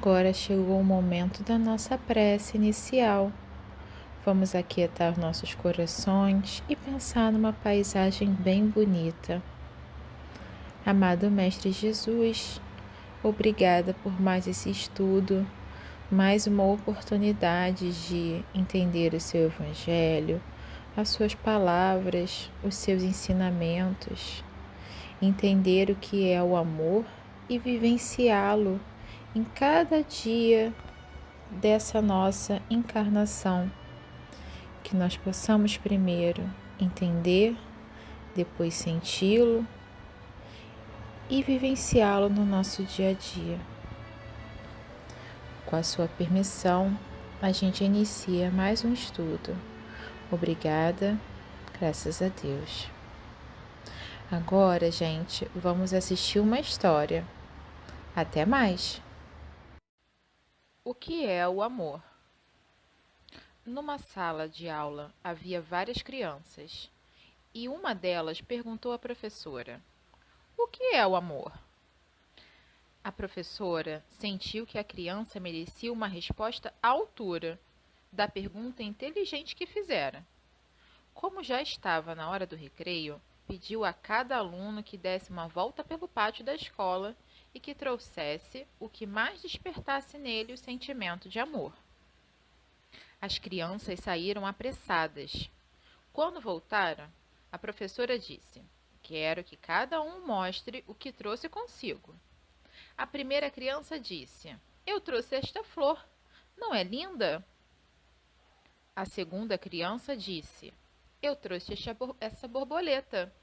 Agora chegou o momento da nossa prece inicial. Vamos aquietar nossos corações e pensar numa paisagem bem bonita. Amado Mestre Jesus, obrigada por mais esse estudo, mais uma oportunidade de entender o seu Evangelho, as suas palavras, os seus ensinamentos, entender o que é o amor e vivenciá-lo em cada dia dessa nossa encarnação. Que nós possamos primeiro entender, depois senti-lo e vivenciá-lo no nosso dia a dia. Com a sua permissão, a gente inicia mais um estudo. Obrigada, graças a Deus. Agora, gente, vamos assistir uma história. Até mais! O que é o amor? Numa sala de aula havia várias crianças e uma delas perguntou à professora: "O que é o amor?" A professora sentiu que a criança merecia uma resposta à altura da pergunta inteligente que fizera. Como já estava na hora do recreio, pediu a cada aluno que desse uma volta pelo pátio da escola e que trouxesse o que mais despertasse nele o sentimento de amor. As crianças saíram apressadas. Quando voltaram, a professora disse: "Quero que cada um mostre o que trouxe consigo." A primeira criança disse: "Eu trouxe esta flor. Não é linda?" A segunda criança disse: "Eu trouxe essa borboleta.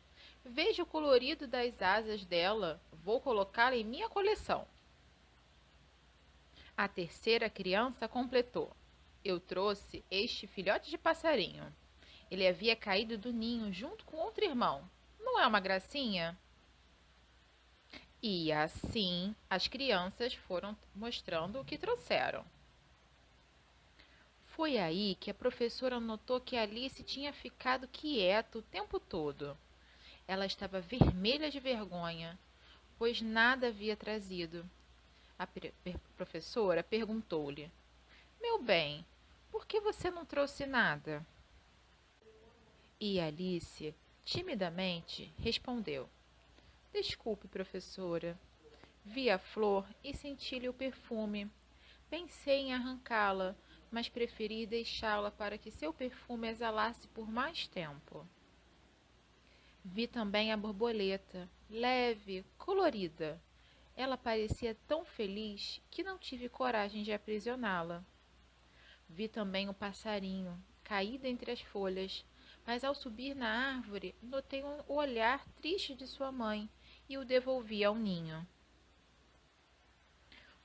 Veja o colorido das asas dela. Vou colocá-la em minha coleção." A terceira criança completou: "Eu trouxe este filhote de passarinho. Ele havia caído do ninho junto com outro irmão. Não é uma gracinha?" E assim as crianças foram mostrando o que trouxeram. Foi aí que a professora notou que Alice tinha ficado quieta o tempo todo. Ela estava vermelha de vergonha, pois nada havia trazido. A professora perguntou-lhe: "Meu bem, por que você não trouxe nada?" E Alice, timidamente, respondeu: "Desculpe, professora. Vi a flor e senti-lhe o perfume. Pensei em arrancá-la, mas preferi deixá-la para que seu perfume exalasse por mais tempo. Vi também a borboleta, leve, colorida. Ela parecia tão feliz que não tive coragem de aprisioná-la. Vi também o passarinho, caído entre as folhas, mas ao subir na árvore notei o olhar triste de sua mãe e o devolvi ao ninho.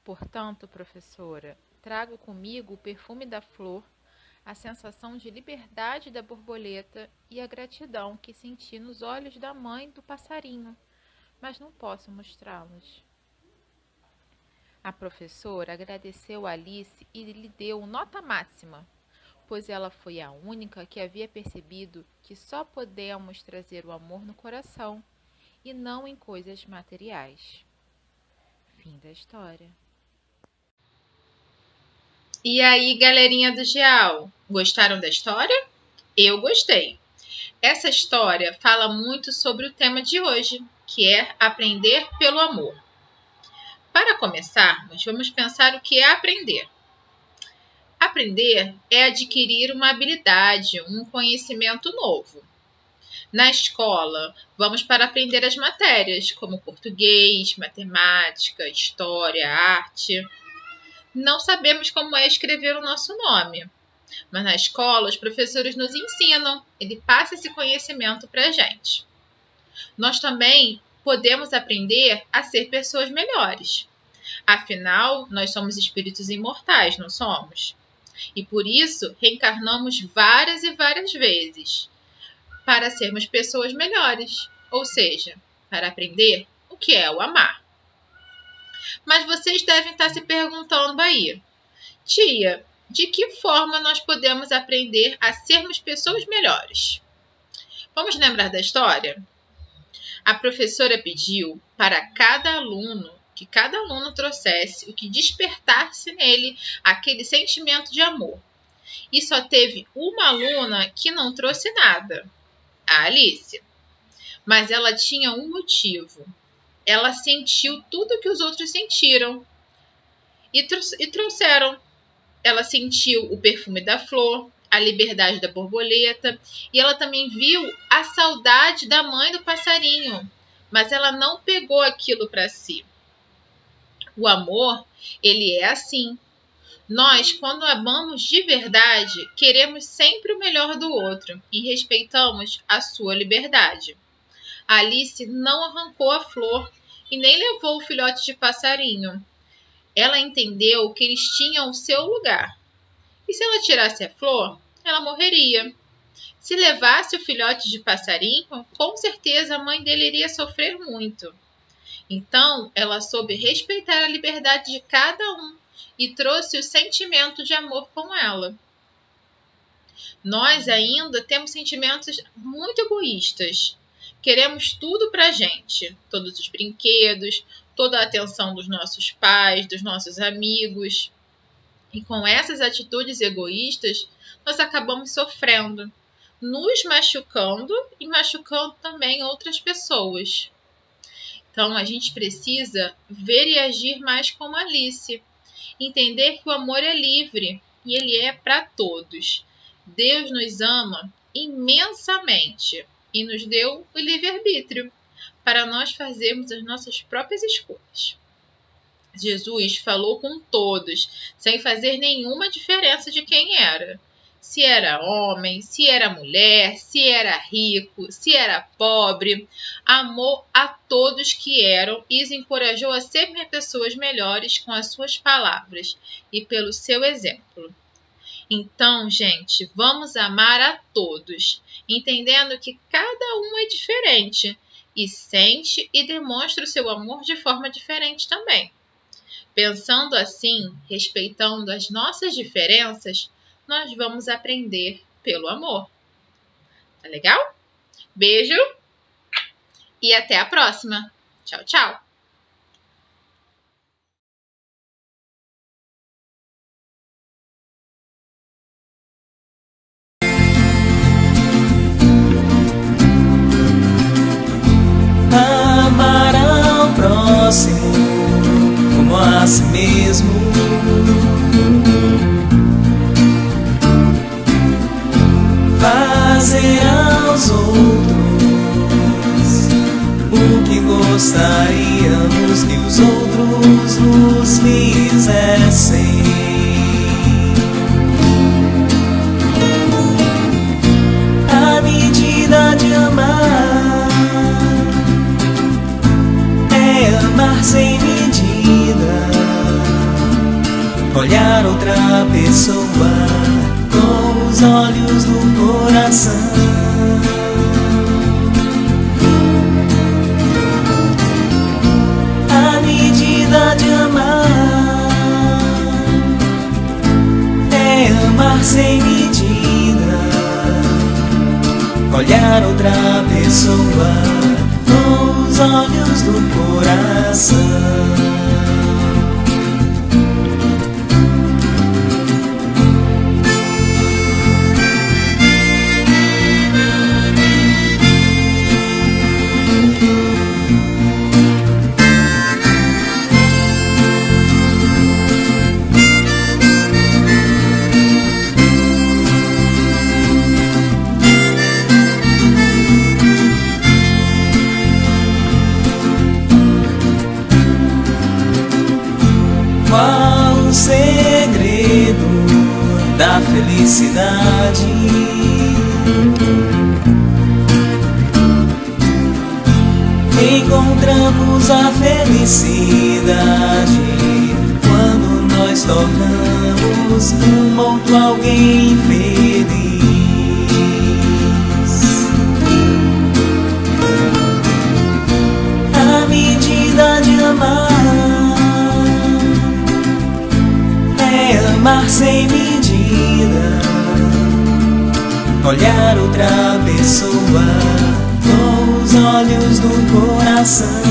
Portanto, professora, trago comigo o perfume da flor, a sensação de liberdade da borboleta e a gratidão que senti nos olhos da mãe do passarinho, mas não posso mostrá-los." A professora agradeceu a Alice e lhe deu nota máxima, pois ela foi a única que havia percebido que só podemos trazer o amor no coração e não em coisas materiais. Fim da história. E aí, galerinha do Geal, gostaram da história? Eu gostei. Essa história fala muito sobre o tema de hoje, que é aprender pelo amor. Para começarmos, vamos pensar o que é aprender. Aprender é adquirir uma habilidade, um conhecimento novo. Na escola, vamos para aprender as matérias, como português, matemática, história, arte. Não sabemos como é escrever o nosso nome, mas na escola os professores nos ensinam, ele passa esse conhecimento para a gente. Nós também podemos aprender a ser pessoas melhores. Afinal, nós somos espíritos imortais, não somos? E por isso reencarnamos várias e várias vezes, para sermos pessoas melhores, ou seja, para aprender o que é o amar. Mas vocês devem estar se perguntando aí: "Tia, de que forma nós podemos aprender a sermos pessoas melhores?" Vamos lembrar da história? A professora pediu para cada aluno que cada aluno trouxesse o que despertasse nele aquele sentimento de amor. E só teve uma aluna que não trouxe nada, a Alice. Mas ela tinha um motivo. Ela sentiu tudo que os outros sentiram e trouxeram. Ela sentiu o perfume da flor, a liberdade da borboleta, e ela também viu a saudade da mãe do passarinho, mas ela não pegou aquilo para si. O amor, ele é assim. Nós, quando amamos de verdade, queremos sempre o melhor do outro e respeitamos a sua liberdade. A Alice não arrancou a flor e nem levou o filhote de passarinho. Ela entendeu que eles tinham o seu lugar. E se ela tirasse a flor, ela morreria. Se levasse o filhote de passarinho, com certeza a mãe dele iria sofrer muito. Então, ela soube respeitar a liberdade de cada um e trouxe o sentimento de amor com ela. Nós ainda temos sentimentos muito egoístas. Queremos tudo pra gente, todos os brinquedos, toda a atenção dos nossos pais, dos nossos amigos. E com essas atitudes egoístas, nós acabamos sofrendo, nos machucando e machucando também outras pessoas. Então, a gente precisa ver e agir mais como Alice. Entender que o amor é livre e ele é para todos. Deus nos ama imensamente e nos deu o livre-arbítrio para nós fazermos as nossas próprias escolhas. Jesus falou com todos, sem fazer nenhuma diferença de quem era. Se era homem, se era mulher, se era rico, se era pobre. Amou a todos que eram e os encorajou a serem pessoas melhores com as suas palavras e pelo seu exemplo. Então, gente, vamos amar a todos, entendendo que cada um é diferente e sente e demonstra o seu amor de forma diferente também. Pensando assim, respeitando as nossas diferenças, nós vamos aprender pelo amor. Tá legal? Beijo e até a próxima. Tchau, tchau! Amar ao próximo como a si mesmo. Fazer aos outros o que gostaríamos que os outros nos fizessem. A medida de amar é amar sem medida, olhar outra pessoa com os olhos do coração. A medida de amar é amar sem medida, olhar outra pessoa com os olhos do coração. Qual o segredo da felicidade? Encontramos a felicidade quando nós tornamos um outro alguém feliz. A medida de amar é amar sem medida, olhar outra pessoa com os olhos do coração.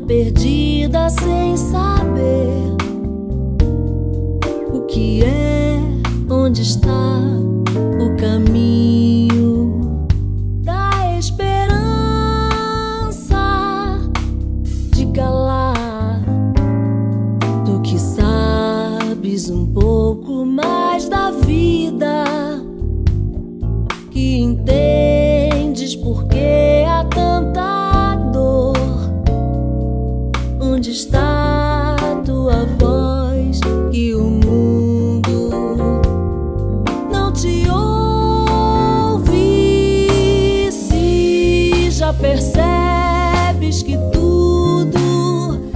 perdida sem saber o que é, onde está o caminho da esperança. Diga lá, tu que sabes um pouco mais da vida, que entendes por que há tanta dor. Onde está a tua voz que o mundo não te ouve? Se já percebes que tudo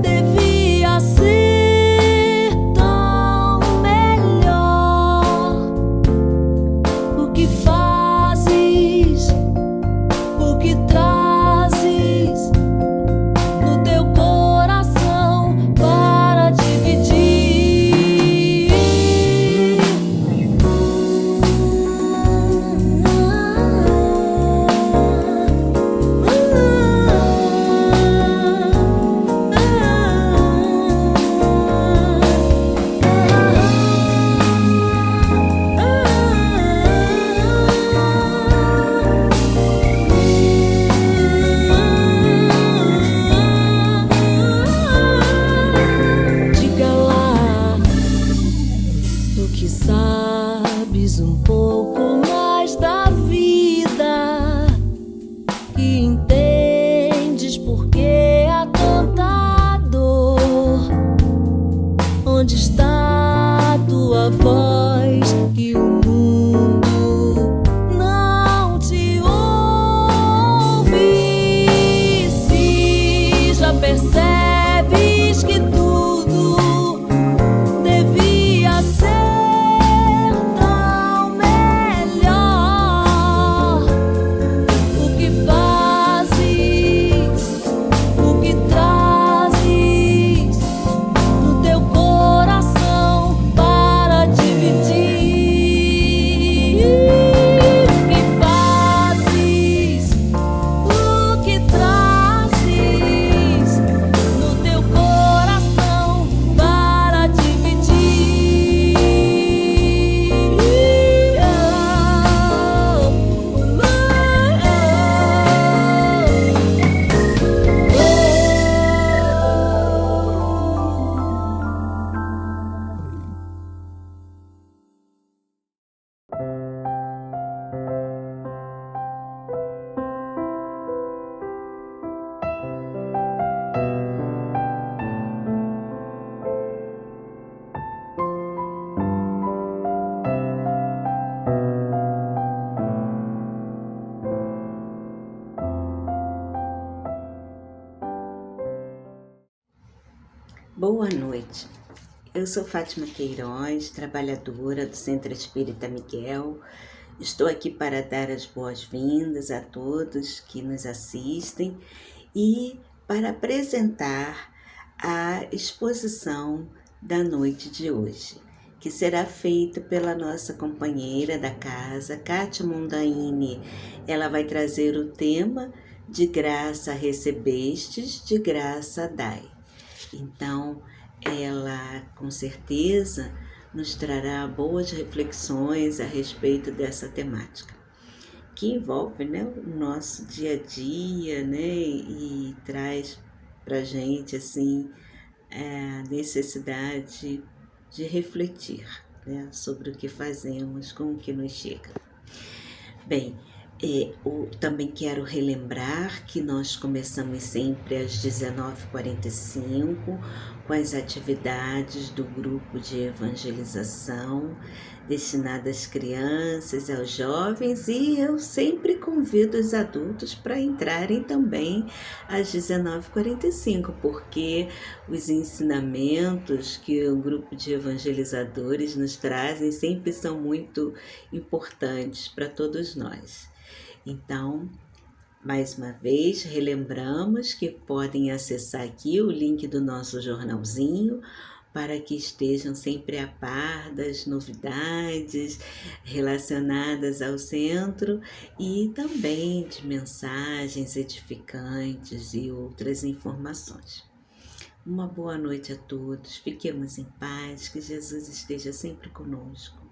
devia ser tão melhor, o que fazes, o que trazes no teu coração para dividir? Diga lá, tu que sabes um pouco mais da vida, que entendes por que há tanta dor. Onde está a tua voz que o mundo não te ouve? Se já percebes que tudo devia ser tão melhor, o que fazes, o que trazes no teu coração para dividir? O que fazes, o que trazes no teu coração para dividir? Boa noite, eu sou Fátima Queiroz, trabalhadora do Centro Espírita Miguel. Estou aqui para dar as boas-vindas a todos que nos assistem e para apresentar a exposição da noite de hoje, que será feita pela nossa companheira da casa, Kátia Mondaini. Ela vai trazer o tema De Graça Recebestes, de Graça Dai. Então, ela com certeza nos trará boas reflexões a respeito dessa temática, que envolve, né, o nosso dia a dia, né, e traz para a gente assim, a necessidade de refletir, né, sobre o que fazemos, com o que nos chega. Bem, eu também quero relembrar que nós começamos sempre às 19h45 com as atividades do grupo de evangelização destinado às crianças, aos jovens, e eu sempre convido os adultos para entrarem também às 19h45, porque os ensinamentos que o grupo de evangelizadores nos trazem sempre são muito importantes para todos nós. Então, mais uma vez, relembramos que podem acessar aqui o link do nosso jornalzinho para que estejam sempre a par das novidades relacionadas ao centro e também de mensagens edificantes e outras informações. Uma boa noite a todos, fiquemos em paz, que Jesus esteja sempre conosco.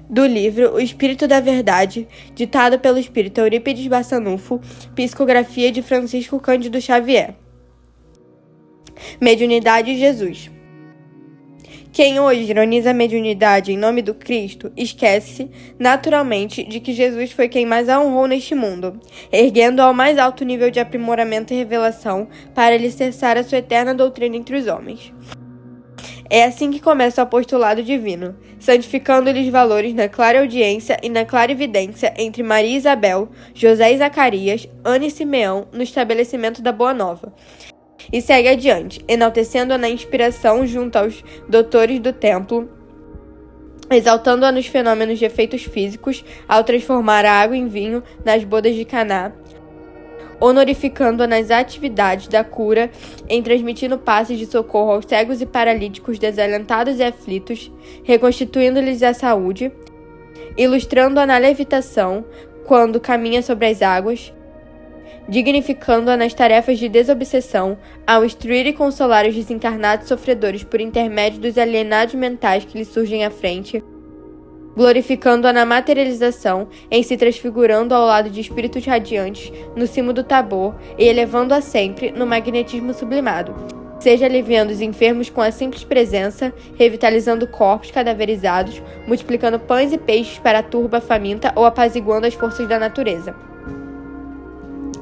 Do livro O Espírito da Verdade, ditado pelo espírito Eurípides Barçanufo, psicografia de Francisco Cândido Xavier. Mediunidade e Jesus. Quem hoje ironiza a mediunidade em nome do Cristo, esquece, naturalmente, de que Jesus foi quem mais a honrou neste mundo, erguendo-a ao mais alto nível de aprimoramento e revelação para alicerçar a sua eterna doutrina entre os homens. É assim que começa o apostolado divino, santificando-lhes valores na clara audiência e na clara evidência entre Maria e Isabel, José e Zacarias, Ana e Simeão, no estabelecimento da Boa Nova. E segue adiante, enaltecendo-a na inspiração junto aos doutores do templo, exaltando-a nos fenômenos de efeitos físicos, ao transformar a água em vinho nas bodas de Caná, honorificando-a nas atividades da cura, em transmitindo passes de socorro aos cegos e paralíticos desalentados e aflitos, reconstituindo-lhes a saúde, ilustrando-a na levitação, quando caminha sobre as águas, dignificando-a nas tarefas de desobsessão, ao instruir e consolar os desencarnados sofredores por intermédio dos alienados mentais que lhes surgem à frente, glorificando-a na materialização, em se transfigurando ao lado de espíritos radiantes no cimo do Tabor e elevando-a sempre no magnetismo sublimado, seja aliviando os enfermos com a simples presença, revitalizando corpos cadaverizados, multiplicando pães e peixes para a turba faminta ou apaziguando as forças da natureza.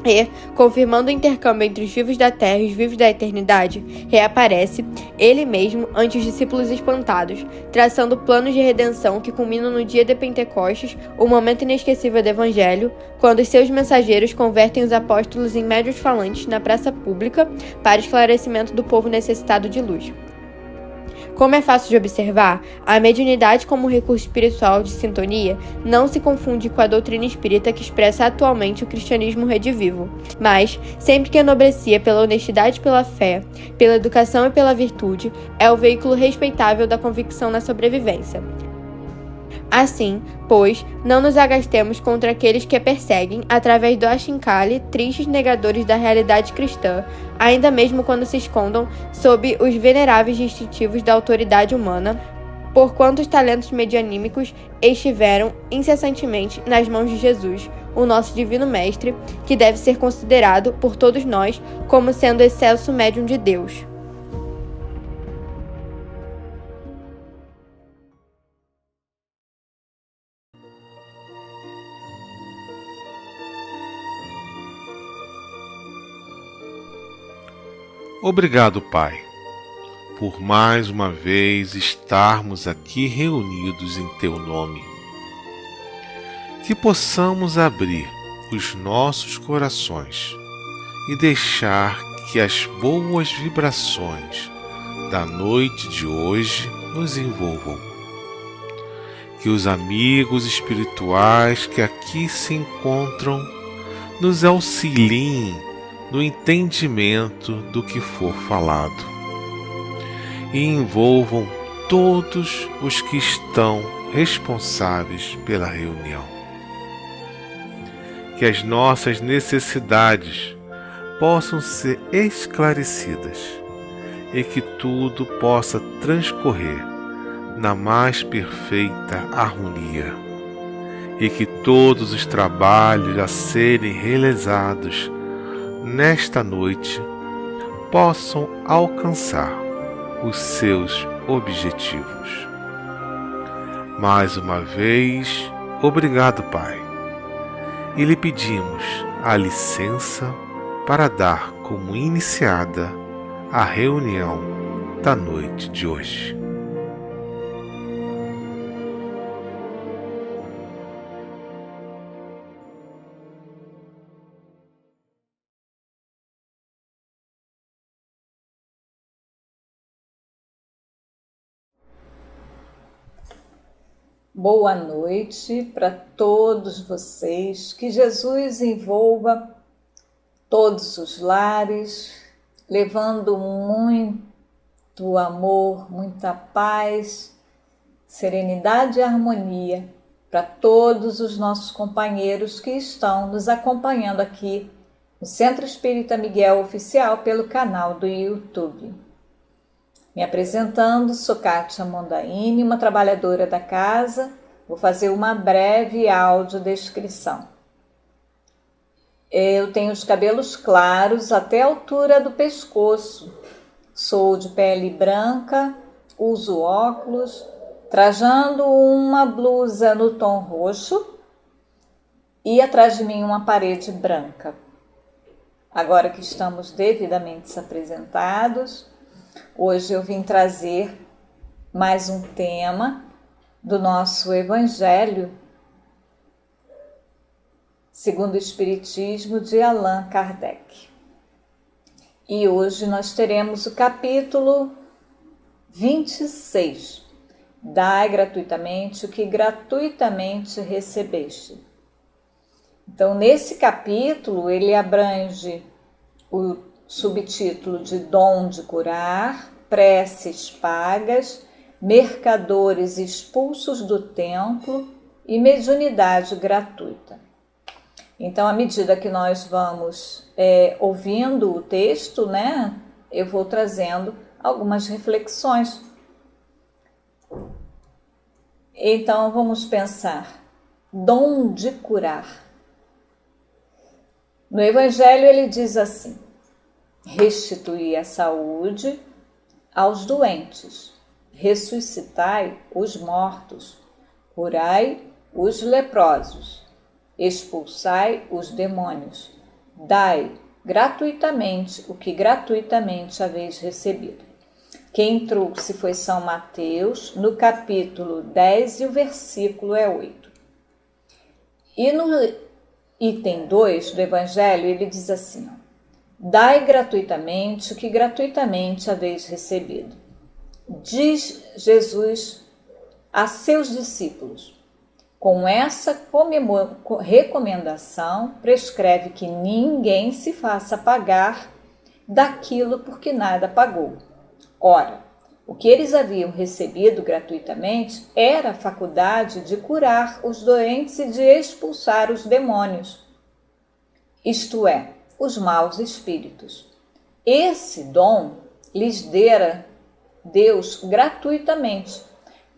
E, confirmando o intercâmbio entre os vivos da terra e os vivos da eternidade, reaparece, ele mesmo, ante os discípulos espantados, traçando planos de redenção que culminam no dia de Pentecostes, o momento inesquecível do Evangelho, quando os seus mensageiros convertem os apóstolos em médios falantes na praça pública para esclarecimento do povo necessitado de luz. Como é fácil de observar, a mediunidade como recurso espiritual de sintonia não se confunde com a doutrina espírita que expressa atualmente o cristianismo redivivo, mas, sempre que enobrecia pela honestidade e pela fé, pela educação e pela virtude, é o veículo respeitável da convicção na sobrevivência. Assim, pois, não nos agastemos contra aqueles que a perseguem através do achincalhe, tristes negadores da realidade cristã, ainda mesmo quando se escondam sob os veneráveis distintivos da autoridade humana, porquanto os talentos medianímicos estiveram incessantemente nas mãos de Jesus, o nosso divino mestre, que deve ser considerado por todos nós como sendo excelso médium de Deus. Obrigado, Pai, por mais uma vez estarmos aqui reunidos em Teu nome. Que possamos abrir os nossos corações e deixar que as boas vibrações da noite de hoje nos envolvam. Que os amigos espirituais que aqui se encontram nos auxiliem no entendimento do que for falado e envolvam todos os que estão responsáveis pela reunião. Que as nossas necessidades possam ser esclarecidas e que tudo possa transcorrer na mais perfeita harmonia e que todos os trabalhos a serem realizados nesta noite possam alcançar os seus objetivos. Mais uma vez, obrigado, Pai, e lhe pedimos a licença para dar como iniciada a reunião da noite de hoje. Boa noite para todos vocês. Que Jesus envolva todos os lares, levando muito amor, muita paz, serenidade e harmonia para todos os nossos companheiros que estão nos acompanhando aqui no Centro Espírita Miguel Oficial pelo canal do YouTube. Me apresentando, sou Kátia Mondaini, uma trabalhadora da casa. Vou fazer uma breve audiodescrição. Eu tenho os cabelos claros até a altura do pescoço. Sou de pele branca, uso óculos, trajando uma blusa no tom roxo e atrás de mim uma parede branca. Agora que estamos devidamente apresentados, hoje eu vim trazer mais um tema do nosso Evangelho segundo o Espiritismo de Allan Kardec. E hoje nós teremos o capítulo 26. Dai gratuitamente o que gratuitamente recebeste. Então, nesse capítulo, ele abrange o subtítulo de Dom de Curar, Preces Pagas, Mercadores expulsos do templo e mediunidade gratuita. Então, à medida que nós vamos ouvindo o texto, né, eu vou trazendo algumas reflexões. Então, vamos pensar. Dom de curar. No Evangelho ele diz assim: restituí a saúde aos doentes, ressuscitai os mortos, curai os leprosos, expulsai os demônios, dai gratuitamente o que gratuitamente haveis recebido. Quem trouxe foi São Mateus, no capítulo 10 e o versículo é 8. E no item 2 do Evangelho ele diz assim: dai gratuitamente o que gratuitamente haveis recebido. Diz Jesus a seus discípulos. Com essa recomendação, prescreve que ninguém se faça pagar daquilo por que nada pagou. Ora, o que eles haviam recebido gratuitamente era a faculdade de curar os doentes e de expulsar os demônios, isto é, os maus espíritos. Esse dom lhes dera Deus gratuitamente,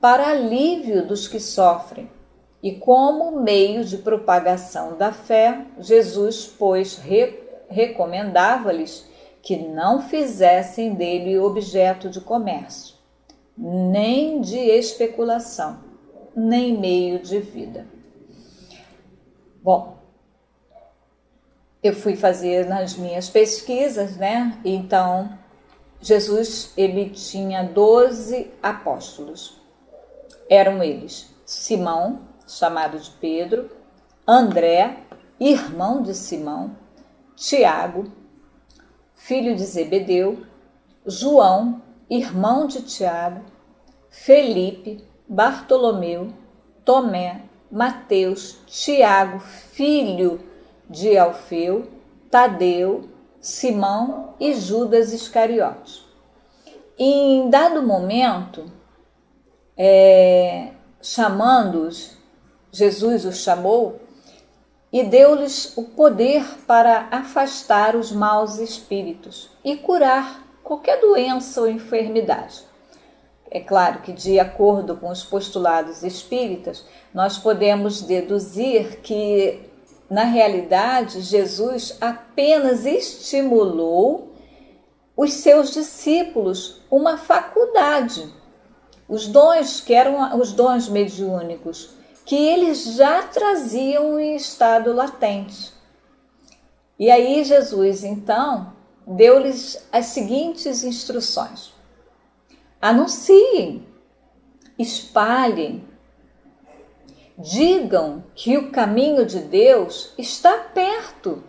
para alívio dos que sofrem, e como meio de propagação da fé, Jesus, pois, recomendava-lhes que não fizessem dele objeto de comércio, nem de especulação, nem meio de vida. Bom, eu fui fazer nas minhas pesquisas, né? Então, Jesus, ele tinha 12 apóstolos. Eram eles Simão, chamado de Pedro, André, irmão de Simão, Tiago, filho de Zebedeu, João, irmão de Tiago, Felipe, Bartolomeu, Tomé, Mateus, Tiago, filho de Alfeu, Tadeu, Simão e Judas Iscariotes. Em dado momento, chamando-os, Jesus os chamou e deu-lhes o poder para afastar os maus espíritos e curar qualquer doença ou enfermidade. É claro que, de acordo com os postulados espíritas, nós podemos deduzir que, na realidade, Jesus apenas estimulou os seus discípulos uma faculdade, os dons que eram os dons mediúnicos, que eles já traziam em estado latente. E aí Jesus, então, deu-lhes as seguintes instruções: anunciem, espalhem, digam que o caminho de Deus está perto.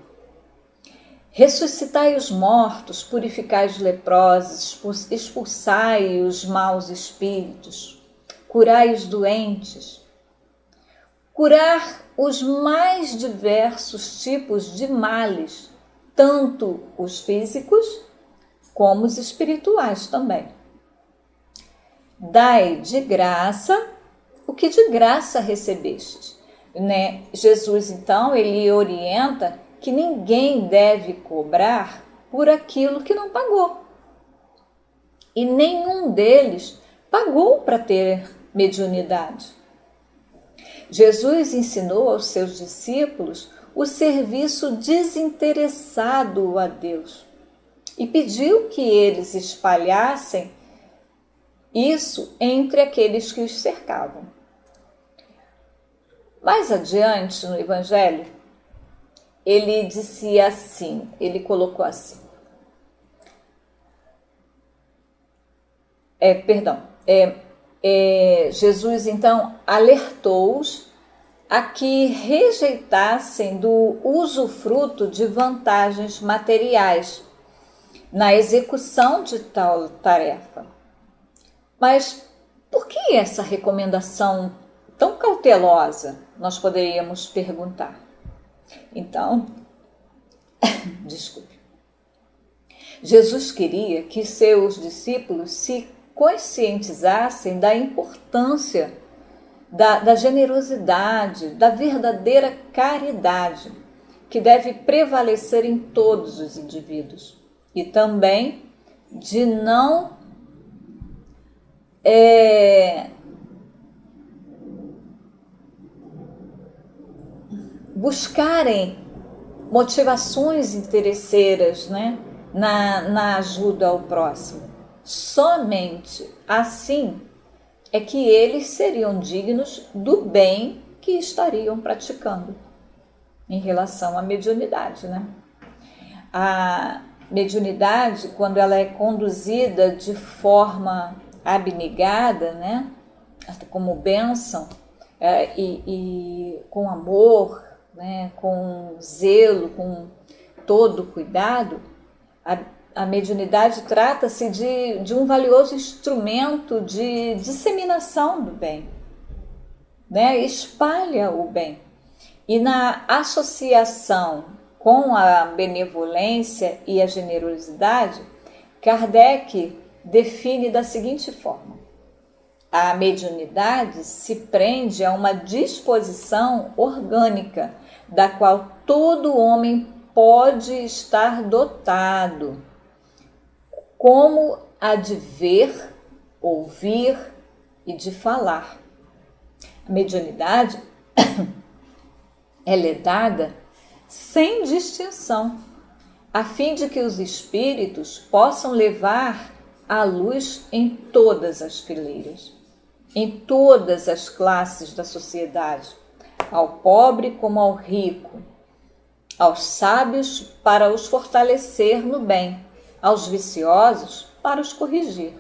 Ressuscitai os mortos, purificai os leprosos, expulsai os maus espíritos, curai os doentes, curar os mais diversos tipos de males, tanto os físicos como os espirituais também. Dai de graça o que de graça recebestes. Né? Jesus, então, ele orienta que ninguém deve cobrar por aquilo que não pagou. E nenhum deles pagou para ter mediunidade. Jesus ensinou aos seus discípulos o serviço desinteressado a Deus e pediu que eles espalhassem isso entre aqueles que os cercavam. Mais adiante no Evangelho, ele dizia assim, ele colocou assim, Jesus então alertou-os a que rejeitassem do usufruto de vantagens materiais na execução de tal tarefa. Mas por que essa recomendação tão cautelosa? Nós poderíamos perguntar. Então, desculpe. Jesus queria que seus discípulos se conscientizassem da importância da generosidade, da verdadeira caridade, que deve prevalecer em todos os indivíduos. E também de não buscarem motivações interesseiras, né, na ajuda ao próximo. Somente assim é que eles seriam dignos do bem que estariam praticando em relação à mediunidade, né? A mediunidade, quando ela é conduzida de forma abnegada, né, como bênção, e com amor, né, com zelo, com todo cuidado, a mediunidade trata-se de um valioso instrumento de disseminação do bem, né? Espalha o bem. E na associação com a benevolência e a generosidade, Kardec define da seguinte forma: a mediunidade se prende a uma disposição orgânica, da qual todo homem pode estar dotado, como a de ver, ouvir e de falar. A mediunidade ela é dada sem distinção, a fim de que os espíritos possam levar a luz em todas as fileiras, em todas as classes da sociedade, ao pobre como ao rico, aos sábios para os fortalecer no bem, aos viciosos para os corrigir.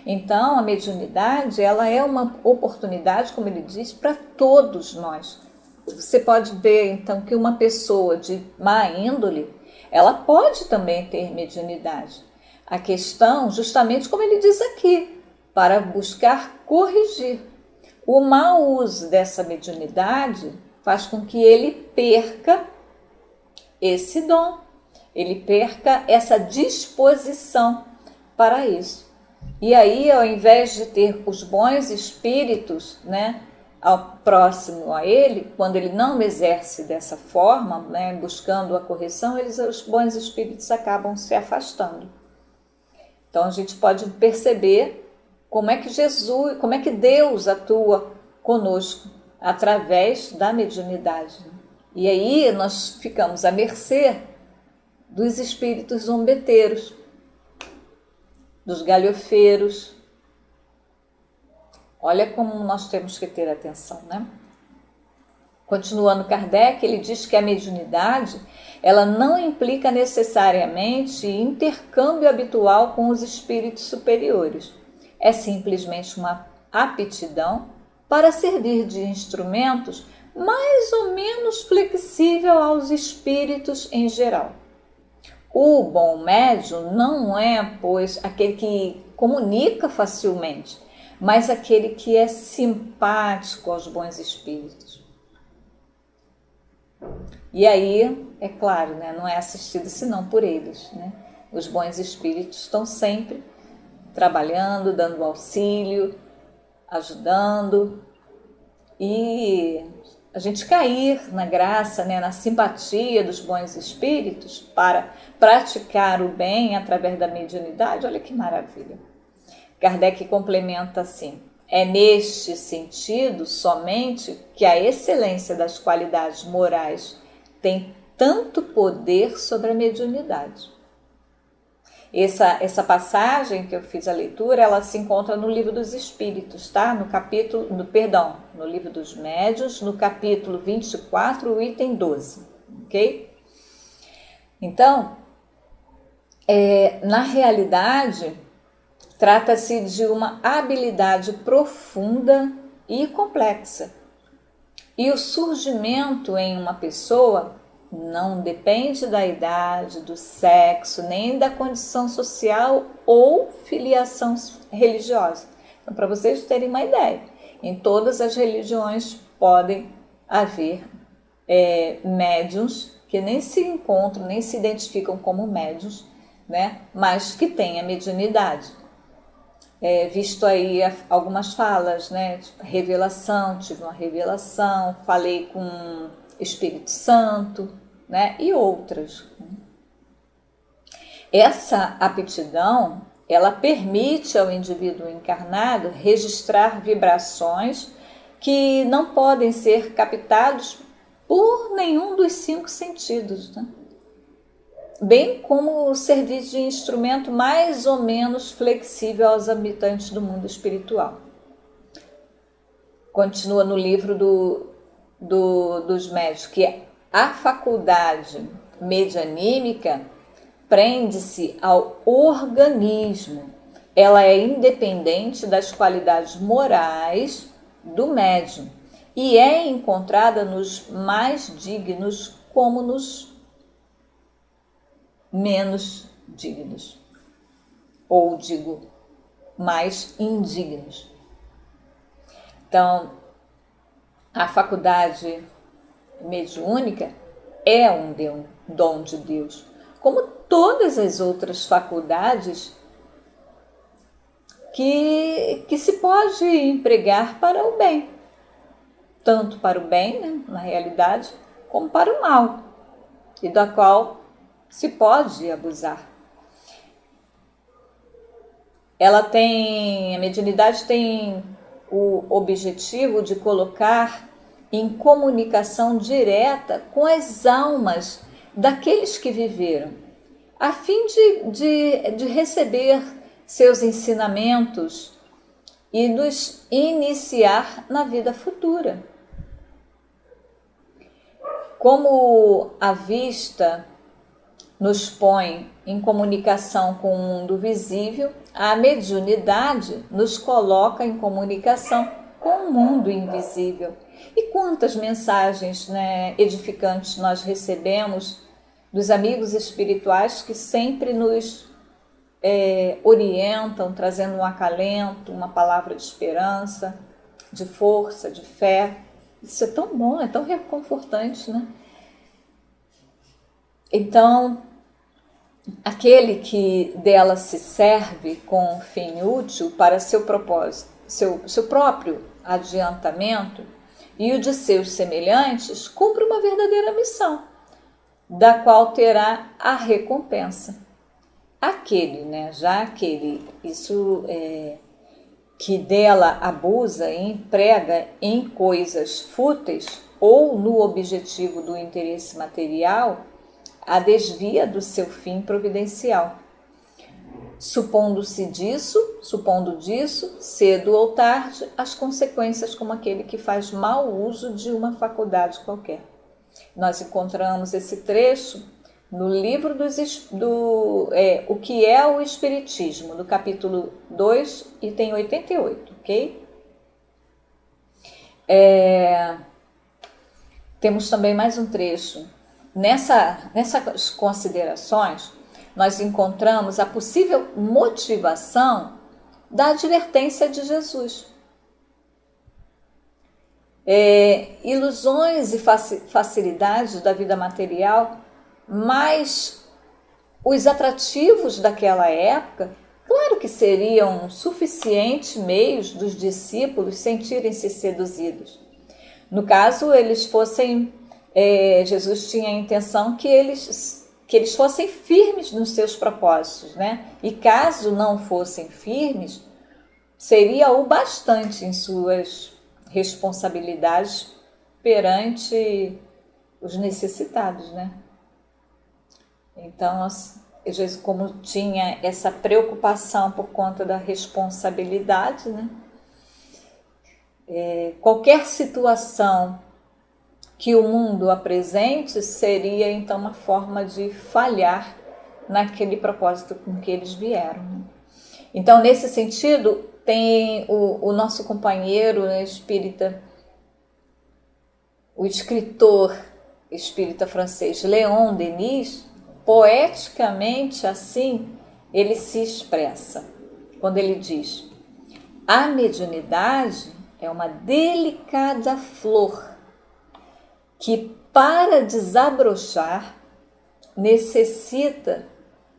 Então, a mediunidade ela é uma oportunidade, como ele diz, para todos nós. Você pode ver, então, que uma pessoa de má índole, ela pode também ter mediunidade. A questão, justamente como ele diz aqui, para buscar corrigir. O mau uso dessa mediunidade faz com que ele perca esse dom, ele perca essa disposição para isso. E aí, ao invés de ter os bons espíritos, né, ao próximo a ele, quando ele não exerce dessa forma, né, buscando a correção, os bons espíritos acabam se afastando. Então a gente pode perceber como é que Deus atua conosco através da mediunidade. E aí nós ficamos à mercê dos espíritos zombeteiros, dos galhofeiros. Olha como nós temos que ter atenção, né? Continuando Kardec, ele diz que a mediunidade ela não implica necessariamente intercâmbio habitual com os espíritos superiores. É simplesmente uma aptidão para servir de instrumentos mais ou menos flexível aos espíritos em geral. O bom médium não é, pois, aquele que comunica facilmente, mas aquele que é simpático aos bons espíritos. E aí, é claro, né, não é assistido senão por eles, né? Os bons espíritos estão sempre trabalhando, dando auxílio, ajudando, e a gente cair na graça, né, na simpatia dos bons espíritos para praticar o bem através da mediunidade, olha que maravilha. Kardec complementa assim: é neste sentido somente que a excelência das qualidades morais tem tanto poder sobre a mediunidade. Essa passagem que eu fiz a leitura, ela se encontra no Livro dos Espíritos, tá? No Livro dos Médiuns, no capítulo 24, o item 12, ok? Então, na realidade, trata-se de uma habilidade profunda e complexa. E o surgimento em uma pessoa não depende da idade, do sexo, nem da condição social ou filiação religiosa. Então, para vocês terem uma ideia, em todas as religiões podem haver médiuns que nem se encontram, nem se identificam como médiuns, né? Mas que têm a mediunidade. Visto aí algumas falas, né? Revelação, tive uma revelação, falei com o Espírito Santo, né? E outras. Essa aptidão, ela permite ao indivíduo encarnado registrar vibrações que não podem ser captados por nenhum dos 5 sentidos, né? Bem como servir de instrumento mais ou menos flexível aos habitantes do mundo espiritual. Continua no livro dos médiuns que a faculdade medianímica prende-se ao organismo. Ela é independente das qualidades morais do médium e é encontrada nos mais dignos como nos menos dignos, ou digo, mais indignos. Então, a faculdade mediúnica é um dom de Deus, como todas as outras faculdades que se pode empregar para o bem, tanto para o bem, né, na realidade, como para o mal, e da qual se pode abusar. A mediunidade tem o objetivo de colocar em comunicação direta com as almas daqueles que viveram, a fim de receber seus ensinamentos e nos iniciar na vida futura. Como a vista nos põe em comunicação com o mundo visível, a mediunidade nos coloca em comunicação com o mundo invisível. E quantas mensagens, né, edificantes nós recebemos dos amigos espirituais que sempre nos orientam, trazendo um acalento, uma palavra de esperança, de força, de fé. Isso é tão bom, é tão reconfortante, né? Então, aquele que dela se serve com fim útil para seu propósito, seu próprio adiantamento e o de seus semelhantes, cumpre uma verdadeira missão, da qual terá a recompensa. Aquele, né, que dela abusa e emprega em coisas fúteis ou no objetivo do interesse material, a desvia do seu fim providencial. Supondo disso, cedo ou tarde, as consequências como aquele que faz mau uso de uma faculdade qualquer. Nós encontramos esse trecho no livro O que é o Espiritismo, no capítulo 2, item 88, ok? Temos também mais um trecho. Nessas considerações, nós encontramos a possível motivação da advertência de Jesus. ilusões e facilidades da vida material, mas os atrativos daquela época, claro que seriam suficientes meios dos discípulos sentirem-se seduzidos. No caso, eles fossem, Jesus tinha a intenção que eles fossem firmes nos seus propósitos, né? E caso não fossem firmes, seria o bastante em suas responsabilidades perante os necessitados, né? Então, Jesus, como tinha essa preocupação por conta da responsabilidade, né? Qualquer situação que o mundo apresente seria então uma forma de falhar naquele propósito com que eles vieram. Então, nesse sentido, tem o nosso companheiro, né, espírita, o escritor espírita francês Léon Denis, poeticamente assim, ele se expressa quando ele diz: a mediunidade é uma delicada flor que, para desabrochar, necessita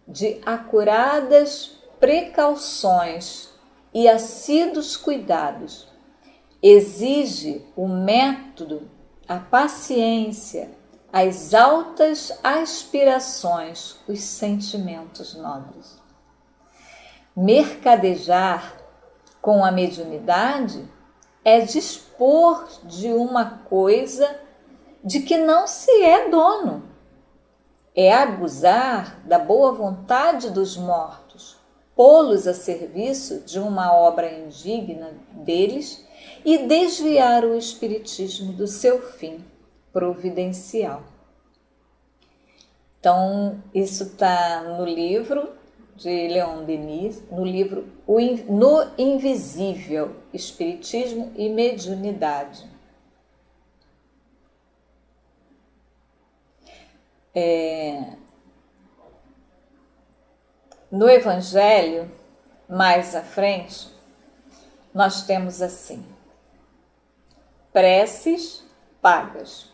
de acuradas precauções e assíduos cuidados. Exige o método, a paciência, as altas aspirações, os sentimentos nobres. Mercadejar com a mediunidade é dispor de uma coisa de que não se é dono. É abusar da boa vontade dos mortos, pô-los a serviço de uma obra indigna deles e desviar o espiritismo do seu fim providencial. Então, isso está no livro de Léon Denis, no livro No Invisível, Espiritismo e Mediunidade. No Evangelho, mais à frente, nós temos assim: preces pagas.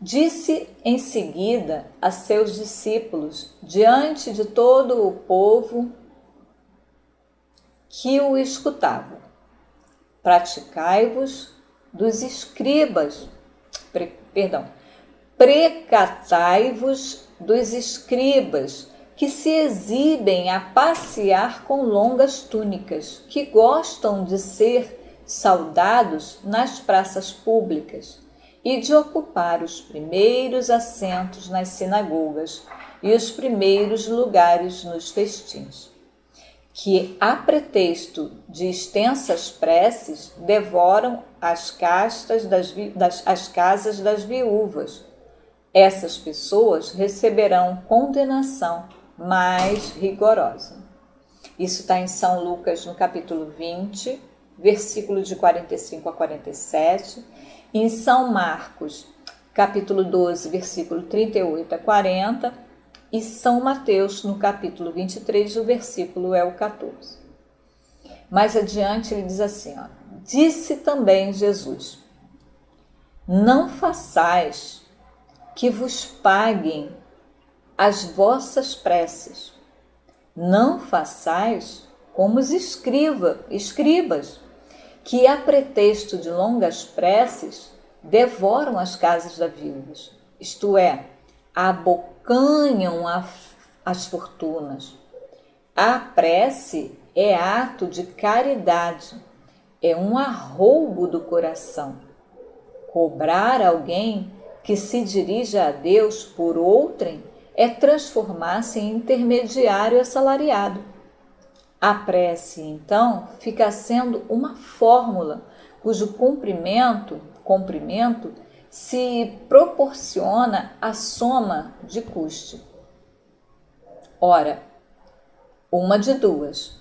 Disse em seguida a seus discípulos, diante de todo o povo que o escutava: praticai-vos dos escribas, precatai-vos dos escribas, que se exibem a passear com longas túnicas, que gostam de ser saudados nas praças públicas e de ocupar os primeiros assentos nas sinagogas e os primeiros lugares nos festins, que, a pretexto de extensas preces, devoram as casas das viúvas. Essas pessoas receberão condenação mais rigorosa. Isso está em São Lucas, no capítulo 20, versículo de 45 a 47, em São Marcos, capítulo 12, versículo 38 a 40, e São Mateus, no capítulo 23, o versículo é o 14. Mais adiante ele diz assim, disse também Jesus: não façais que vos paguem as vossas preces, não façais como os escribas, que a pretexto de longas preces devoram as casas das viúvas, isto é, abocanham as fortunas. A prece é ato de caridade, é um arroubo do coração. Cobrar alguém que se dirige a Deus por outrem é transformar-se em intermediário assalariado. A prece, então, fica sendo uma fórmula cujo cumprimento se proporciona à soma de custo. Ora, uma de duas,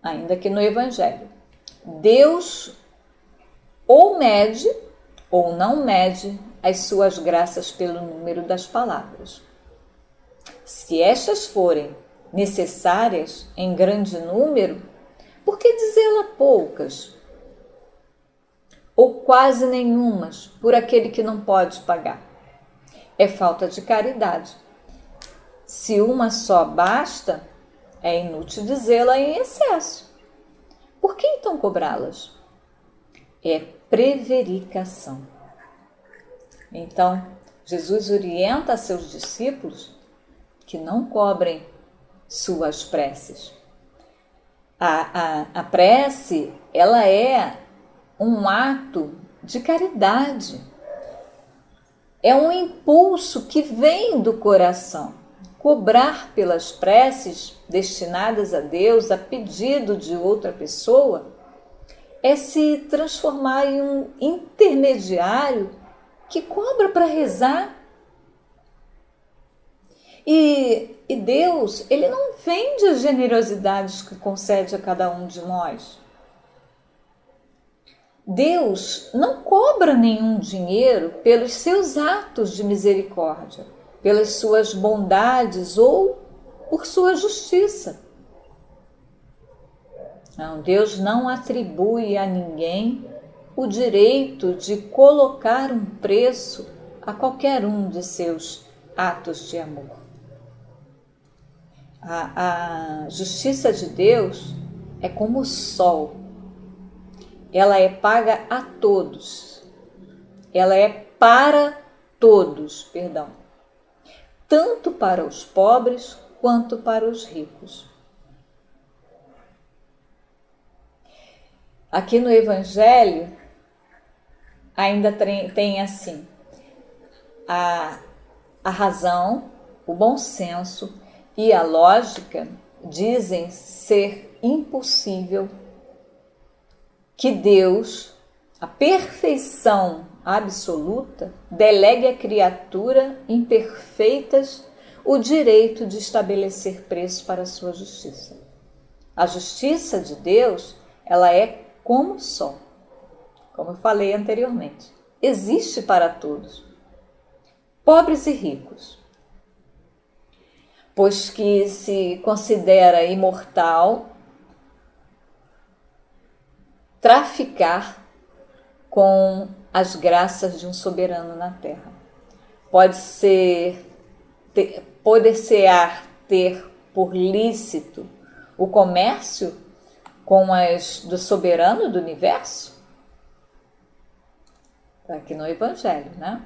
ainda que no Evangelho, Deus ou mede ou não mede as suas graças pelo número das palavras. Se estas forem necessárias em grande número, Por que dizê-la poucas? Ou quase nenhumas por aquele que não pode pagar? É falta de caridade. Se uma só basta, é inútil dizê-la em excesso. Por que então cobrá-las? É prevaricação. Então, Jesus orienta a seus discípulos que não cobrem suas preces. A prece, ela é um ato de caridade. É um impulso que vem do coração. Cobrar pelas preces destinadas a Deus, a pedido de outra pessoa, é se transformar em um intermediário que cobra para rezar. E Deus, ele não vende as generosidades que concede a cada um de nós. Deus não cobra nenhum dinheiro pelos seus atos de misericórdia, pelas suas bondades ou por sua justiça. Não, Deus não atribui a ninguém o direito de colocar um preço a qualquer um de seus atos de amor. A justiça de Deus é como o sol. Ela é paga a todos. Ela é para todos, perdão. Tanto para os pobres quanto para os ricos. Aqui no Evangelho ainda tem assim, a razão, o bom senso e a lógica dizem ser impossível que Deus, a perfeição absoluta, delegue à criatura imperfeitas o direito de estabelecer preço para a sua justiça. A justiça de Deus, ela é como o sol, como eu falei anteriormente. Existe para todos, pobres e ricos, pois que se considera imortal traficar com as graças de um soberano na terra. Poder-se-á ter por lícito o comércio com as do soberano do universo? Aqui no Evangelho, né?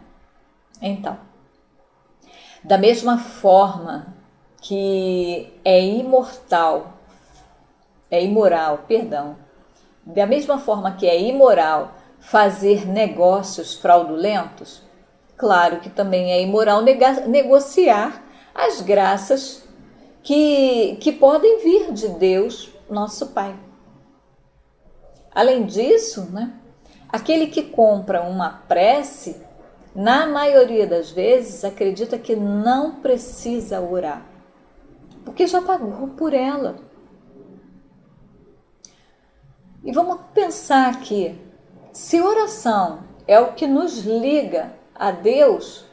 Então, da mesma forma que é imoral, da mesma forma que é imoral fazer negócios fraudulentos, claro que também é imoral negociar as graças que podem vir de Deus, nosso Pai. Além disso, né, aquele que compra uma prece, na maioria das vezes, acredita que não precisa orar, porque já pagou por ela. E vamos pensar aqui, se oração é o que nos liga a Deus,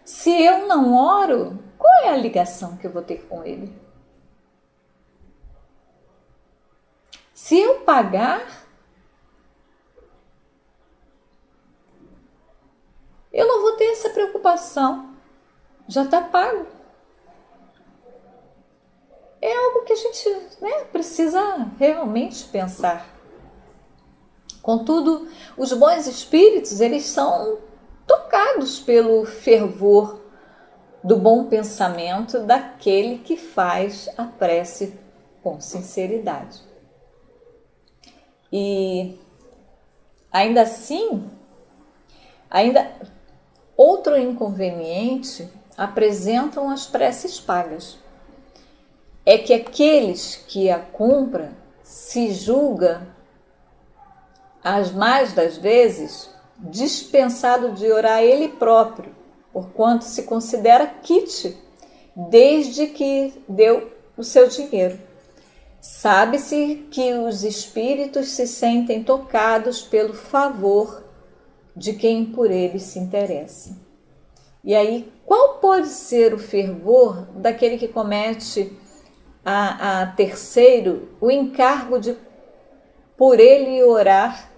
se eu não oro, qual é a ligação que eu vou ter com Ele? Se eu pagar, eu não vou ter essa preocupação, já está pago. É algo que a gente, né, precisa realmente pensar. Contudo, os bons espíritos, eles são tocados pelo fervor do bom pensamento daquele que faz a prece com sinceridade. E ainda assim, outro inconveniente apresentam as preces pagas. É que aqueles que a compram se julga, as mais das vezes, dispensado de orar ele próprio, porquanto se considera quite, desde que deu o seu dinheiro. Sabe-se que os espíritos se sentem tocados pelo favor de quem por eles se interessa. E aí, qual pode ser o fervor daquele que comete a terceiro o encargo de por ele orar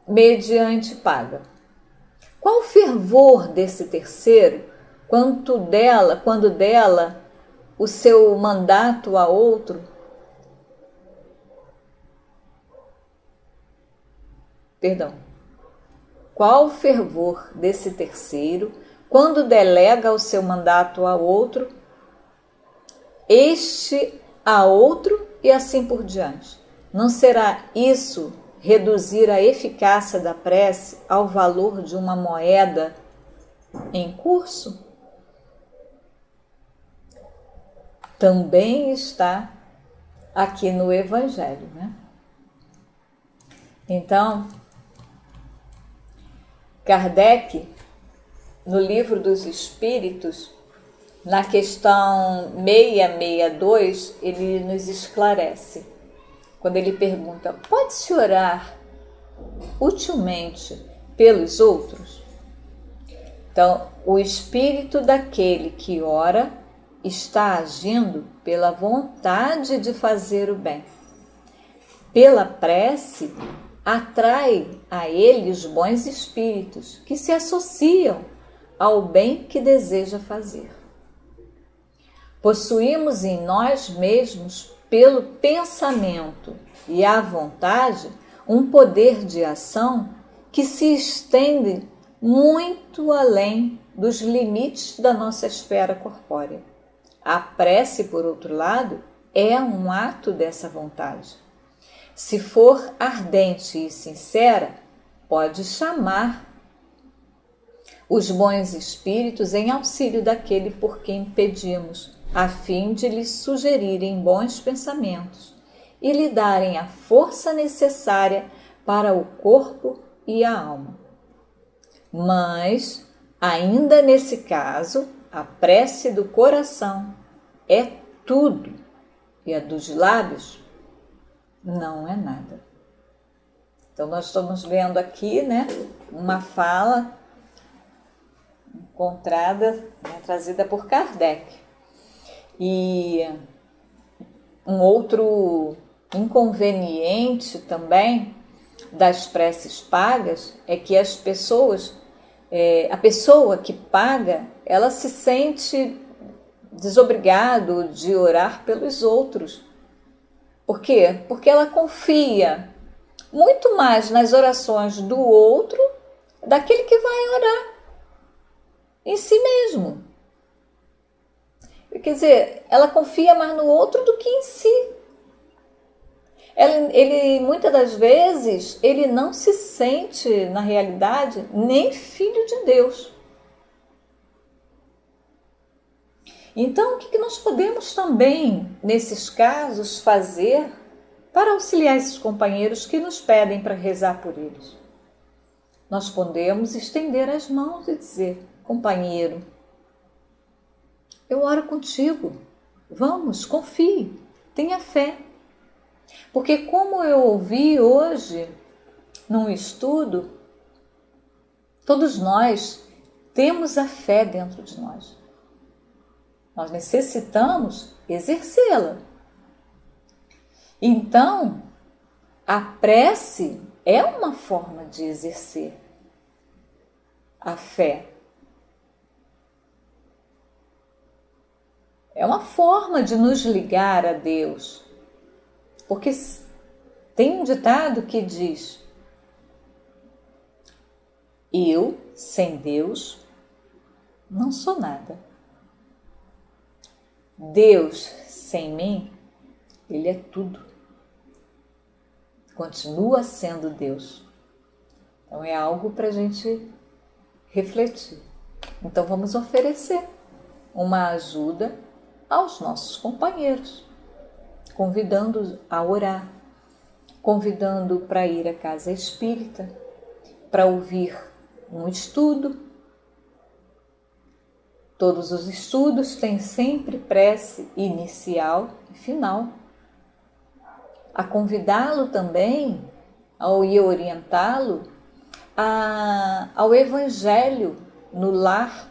mediante paga. Qual o fervor desse terceiro quando dela o seu mandato a outro? Qual o fervor desse terceiro quando delega o seu mandato a outro, este a outro e assim por diante? Não será isso reduzir a eficácia da prece ao valor de uma moeda em curso? Também está aqui no Evangelho, né? Então, Kardec, no Livro dos Espíritos, na questão 662, ele nos esclarece. Quando ele pergunta: pode-se orar utilmente pelos outros? Então, o espírito daquele que ora está agindo pela vontade de fazer o bem. Pela prece, atrai a ele os bons espíritos que se associam ao bem que deseja fazer. Possuímos em nós mesmos, pelo pensamento e a vontade, um poder de ação que se estende muito além dos limites da nossa esfera corpórea. A prece, por outro lado, é um ato dessa vontade. Se for ardente e sincera, pode chamar os bons espíritos em auxílio daquele por quem pedimos, a fim de lhes sugerirem bons pensamentos e lhe darem a força necessária para o corpo e a alma. Mas, ainda nesse caso, a prece do coração é tudo e a dos lábios não é nada. Então, nós estamos vendo aqui, né, uma fala encontrada, né, trazida por Kardec. E um outro inconveniente também das preces pagas é que as pessoas, a pessoa que paga, ela se sente desobrigado de orar pelos outros. Por quê? Porque ela confia muito mais nas orações do outro, daquele que vai orar em si mesmo. Quer dizer, ela confia mais no outro do que em si. Ele muitas das vezes, ele não se sente, na realidade, nem filho de Deus. Então, o que nós podemos também, nesses casos, fazer para auxiliar esses companheiros que nos pedem para rezar por eles? Nós podemos estender as mãos e dizer: companheiro, eu oro contigo, vamos, confie, tenha fé. Porque como eu ouvi hoje num estudo, todos nós temos a fé dentro de nós. Nós necessitamos exercê-la. Então, a prece é uma forma de exercer a fé. É uma forma de nos ligar a Deus. Porque tem um ditado que diz: eu, sem Deus, não sou nada. Deus, sem mim, Ele é tudo. Continua sendo Deus. Então é algo para a gente refletir. Então vamos oferecer uma ajuda aos nossos companheiros, convidando-os a orar, convidando para ir à casa espírita, para ouvir um estudo. Todos os estudos têm sempre prece inicial e final. A convidá-lo também, e orientá-lo ao Evangelho no lar,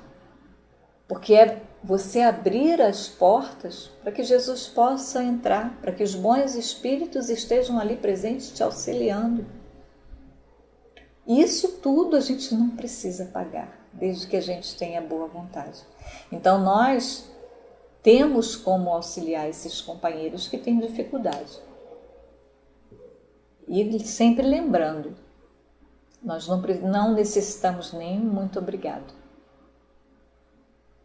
porque você abrir as portas para que Jesus possa entrar, para que os bons espíritos estejam ali presentes te auxiliando. Isso tudo a gente não precisa pagar, desde que a gente tenha boa vontade. Então nós temos como auxiliar esses companheiros que têm dificuldade. E sempre lembrando, nós não necessitamos nem muito obrigado.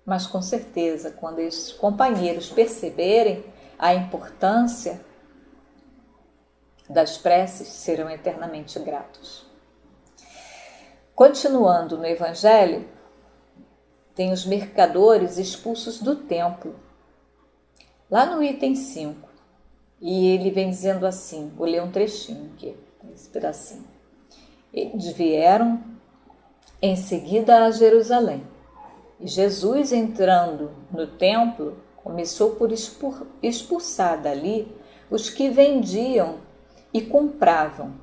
Mas com certeza, quando esses companheiros perceberem a importância das preces, serão eternamente gratos. Continuando no Evangelho, tem os mercadores expulsos do templo, lá no item 5. E ele vem dizendo assim, vou ler um trechinho aqui, esse pedacinho. Eles vieram em seguida a Jerusalém. E Jesus, entrando no templo, começou por expulsar dali os que vendiam e compravam.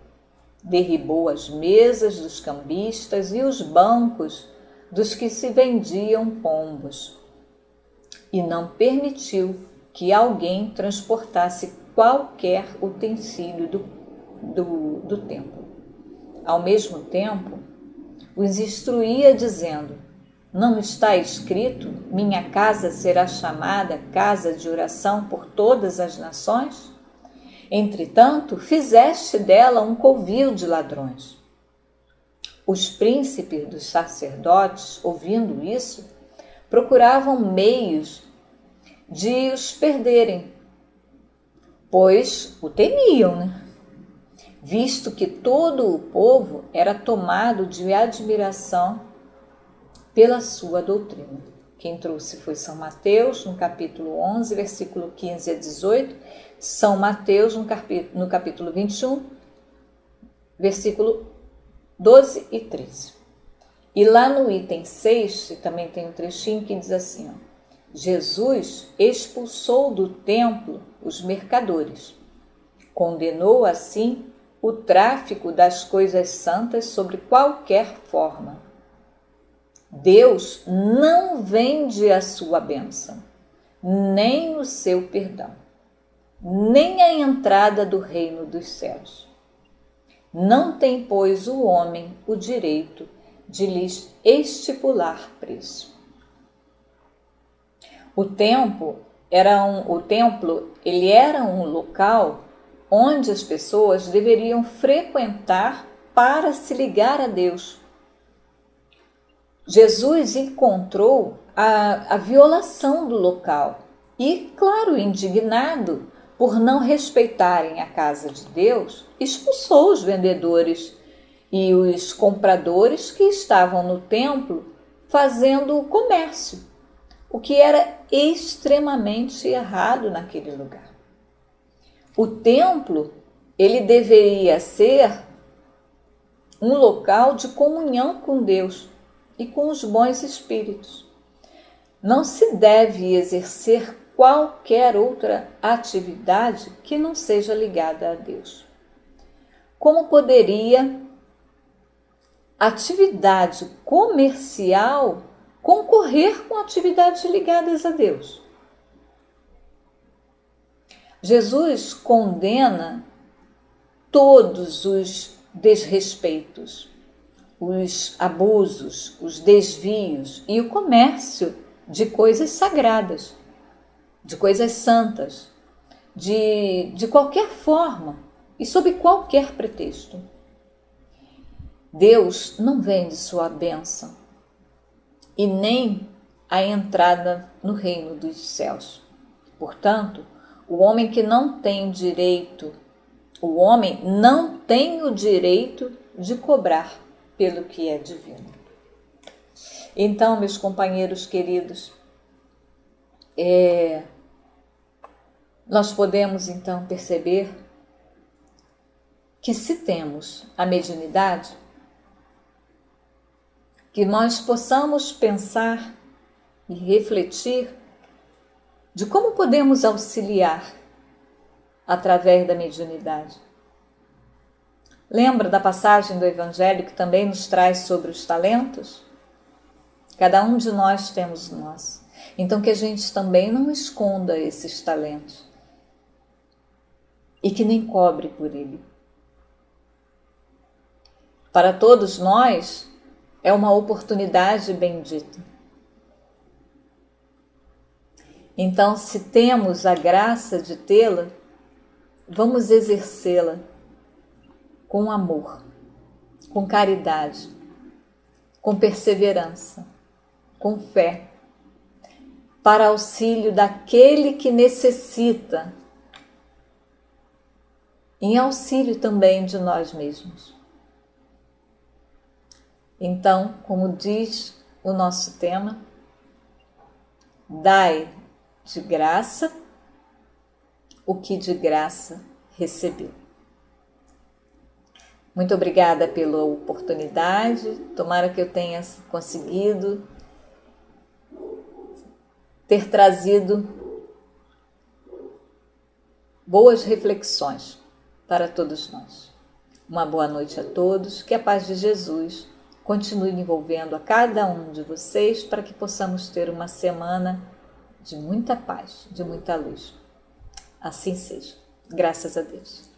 Derribou as mesas dos cambistas e os bancos dos que se vendiam pombos. E não permitiu que alguém transportasse qualquer utensílio do templo. Ao mesmo tempo, os instruía dizendo: não está escrito, minha casa será chamada casa de oração por todas as nações? Entretanto, fizeste dela um covil de ladrões. Os príncipes dos sacerdotes, ouvindo isso, procuravam meios de os perderem, pois o temiam, visto que todo o povo era tomado de admiração pela sua doutrina. Quem trouxe foi São Mateus, no capítulo 11, versículo 15 a 18, São Mateus, no capítulo 21, versículo 12 e 13. E lá no item 6, também tem um trechinho que diz assim, ó, Jesus expulsou do templo os mercadores, condenou assim o tráfico das coisas santas sobre qualquer forma. Deus não vende a sua bênção, nem o seu perdão, nem a entrada do reino dos céus. Não tem, pois, o homem o direito de lhes estipular preço. O templo era um local onde as pessoas deveriam frequentar para se ligar a Deus. Jesus encontrou a violação do local e, claro, indignado por não respeitarem a casa de Deus, expulsou os vendedores e os compradores que estavam no templo fazendo o comércio, o que era extremamente errado naquele lugar. O templo, ele deveria ser um local de comunhão com Deus e com os bons espíritos. Não se deve exercer qualquer outra atividade que não seja ligada a Deus. Como poderia atividade comercial concorrer com atividades ligadas a Deus? Jesus condena todos os desrespeitos, os abusos, os desvios e o comércio de coisas sagradas, de coisas santas, de qualquer forma e sob qualquer pretexto. Deus não vende sua bênção e nem a entrada no reino dos céus. Portanto, o homem não tem o direito de cobrar pelo que é divino. Então, meus companheiros queridos, nós podemos então perceber que se temos a mediunidade, que nós possamos pensar e refletir de como podemos auxiliar através da mediunidade. Lembra da passagem do Evangelho que também nos traz sobre os talentos? Cada um de nós temos o nosso. Então que a gente também não esconda esses talentos e que nem cobre por ele. Para todos nós é uma oportunidade bendita. Então, se temos a graça de tê-la, vamos exercê-la com amor, com caridade, com perseverança, com fé, para auxílio daquele que necessita, em auxílio também de nós mesmos. Então, como diz o nosso tema, dai de graça o que de graça recebeu. Muito obrigada pela oportunidade. Tomara que eu tenha conseguido ter trazido boas reflexões para todos nós. Uma boa noite a todos. Que a paz de Jesus continue envolvendo a cada um de vocês para que possamos ter uma semana de muita paz, de muita luz. Assim seja. Graças a Deus.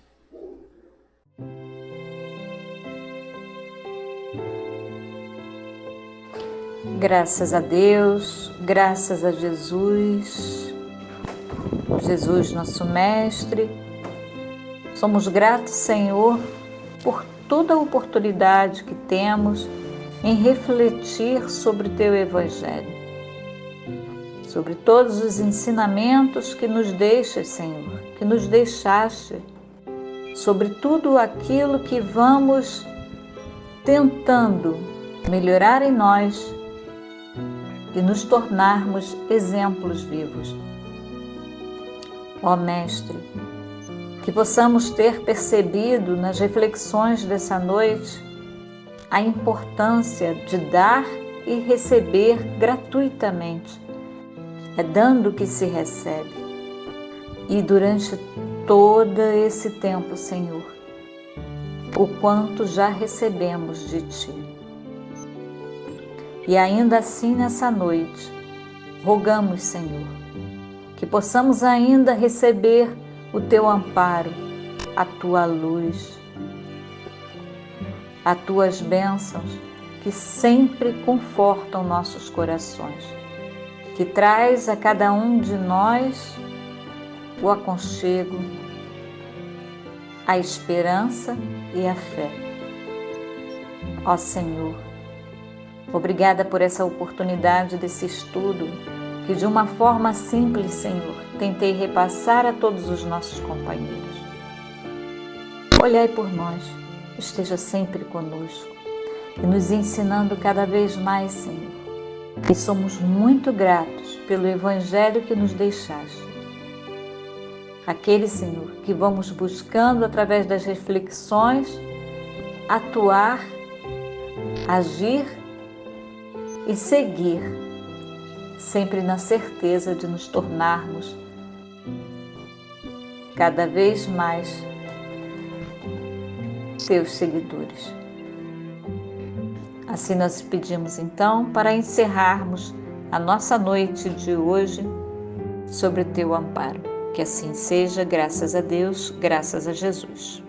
Graças a Deus, graças a Jesus, Jesus nosso Mestre. Somos gratos, Senhor, por toda a oportunidade que temos em refletir sobre o Teu Evangelho, sobre todos os ensinamentos que nos deixas, Senhor, que nos deixaste, sobre tudo aquilo que vamos tentando melhorar em nós e nos tornarmos exemplos vivos. Ó Mestre, que possamos ter percebido nas reflexões dessa noite a importância de dar e receber gratuitamente. É dando que se recebe. E durante todo esse tempo, Senhor, o quanto já recebemos de Ti. E ainda assim nessa noite, rogamos, Senhor, que possamos ainda receber o Teu amparo, a Tua luz, as Tuas bênçãos que sempre confortam nossos corações, que traz a cada um de nós o aconchego, a esperança e a fé. Ó Senhor, obrigada por essa oportunidade desse estudo que de uma forma simples, Senhor, tentei repassar a todos os nossos companheiros. Olhai por nós, esteja sempre conosco e nos ensinando cada vez mais, Senhor. E somos muito gratos pelo Evangelho que nos deixaste. Aquele, Senhor, que vamos buscando através das reflexões, atuar, agir e seguir, sempre na certeza de nos tornarmos cada vez mais Teus seguidores. Assim nós pedimos então para encerrarmos a nossa noite de hoje sobre o Teu amparo. Que assim seja, graças a Deus, graças a Jesus.